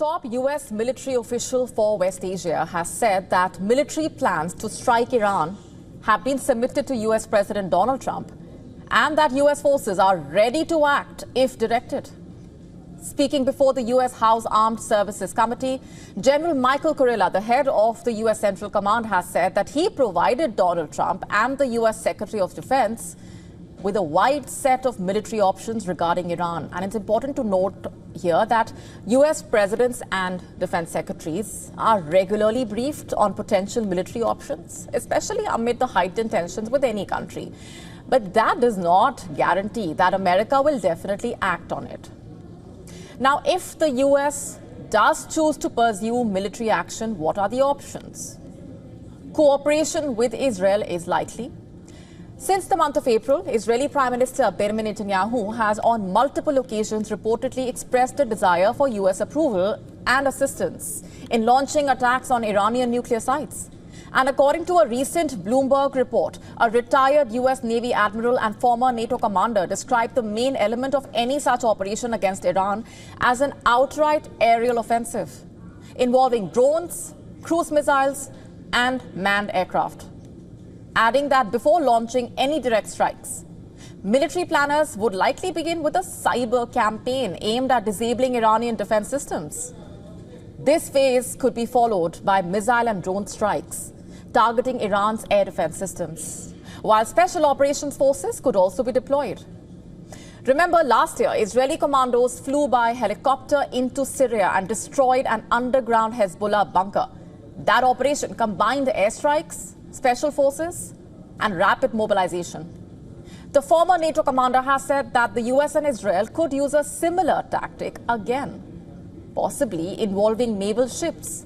top US military official for West Asia has said that military plans to strike Iran have been submitted to US President Donald Trump and that US forces are ready to act if directed. Speaking before the US House Armed Services Committee, General Michael Kurilla, the head of the US Central Command, has said that he provided Donald Trump and the US Secretary of Defense with a wide set of military options regarding Iran. And it's important to note here that US presidents and defense secretaries are regularly briefed on potential military options, especially amid the heightened tensions with any country. But that does not guarantee that America will definitely act on it. Now, if the US does choose to pursue military action, what are the options? Cooperation with Israel is likely. Since the month of April, Israeli Prime Minister Benjamin Netanyahu has on multiple occasions reportedly expressed a desire for US approval and assistance in launching attacks on Iranian nuclear sites. And according to a recent Bloomberg report, a retired US Navy admiral and former NATO commander described the main element of any such operation against Iran as an outright aerial offensive involving drones, cruise missiles, and manned aircraft. Adding that before launching any direct strikes, military planners would likely begin with a cyber campaign aimed at disabling Iranian defense systems. This phase could be followed by missile and drone strikes targeting Iran's air defense systems, while special operations forces could also be deployed. Remember, last year, Israeli commandos flew by helicopter into Syria and destroyed an underground Hezbollah bunker. That operation combined airstrikes, special forces, and rapid mobilization. The former NATO commander has said that the US and Israel could use a similar tactic again, possibly involving naval ships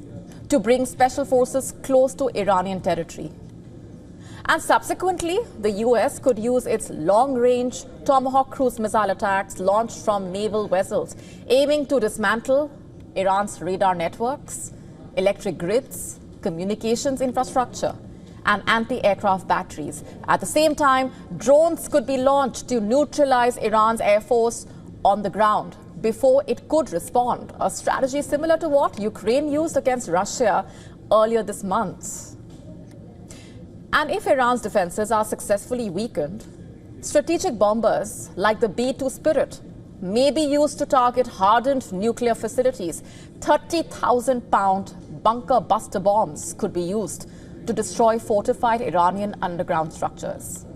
to bring special forces close to Iranian territory. And subsequently, the US could use its long-range Tomahawk cruise missile attacks launched from naval vessels, aiming to dismantle Iran's radar networks, electric grids, communications infrastructure, and anti-aircraft batteries. At the same time, drones could be launched to neutralize Iran's air force on the ground before it could respond, a strategy similar to what Ukraine used against Russia earlier this month. And if Iran's defenses are successfully weakened, strategic bombers like the B-2 Spirit may be used to target hardened nuclear facilities. 30,000-pound bunker buster bombs could be used to destroy fortified Iranian underground structures.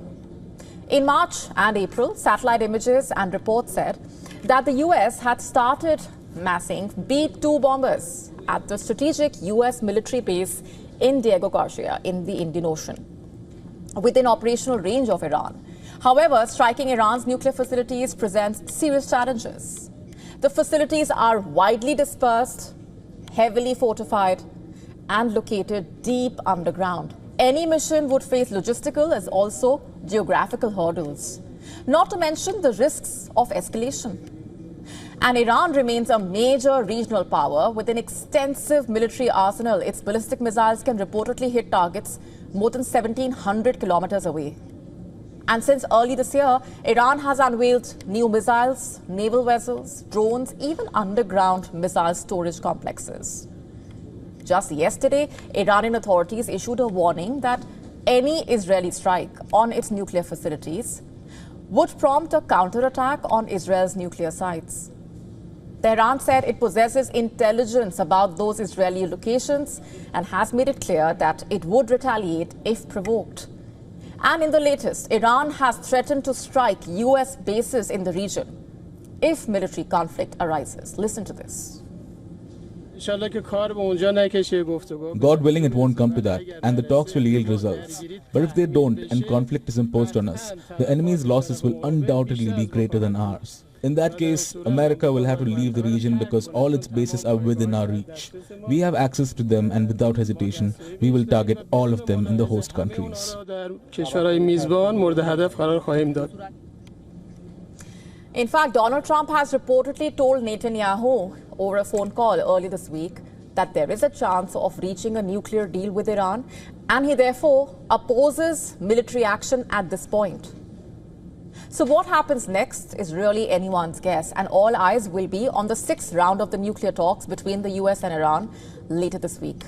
In March and April, satellite images and reports said that the US had started massing B-2 bombers at the strategic US military base in Diego Garcia in the Indian Ocean, within operational range of Iran. However, striking Iran's nuclear facilities presents serious challenges. The facilities are widely dispersed, heavily fortified, and located deep underground. Any mission would face logistical as also geographical hurdles, not to mention the risks of escalation. And Iran remains a major regional power with an extensive military arsenal. Its ballistic missiles can reportedly hit targets more than 1,700 kilometers away. And since early this year, Iran has unveiled new missiles, naval vessels, drones, even underground missile storage complexes. Just yesterday, Iranian authorities issued a warning that any Israeli strike on its nuclear facilities would prompt a counterattack on Israel's nuclear sites. Tehran said it possesses intelligence about those Israeli locations and has made it clear that it would retaliate if provoked. And in the latest, Iran has threatened to strike US bases in the region if military conflict arises. Listen to this. God willing, it won't come to that, and the talks will yield results. But if they don't and conflict is imposed on us, the enemy's losses will undoubtedly be greater than ours. In that case, America will have to leave the region because all its bases are within our reach. We have access to them, and without hesitation, we will target all of them in the host countries. In fact, Donald Trump has reportedly told Netanyahu over a phone call early this week that there is a chance of reaching a nuclear deal with Iran, and he therefore opposes military action at this point. So what happens next is really anyone's guess, and all eyes will be on the 6th round of the nuclear talks between the US and Iran later this week.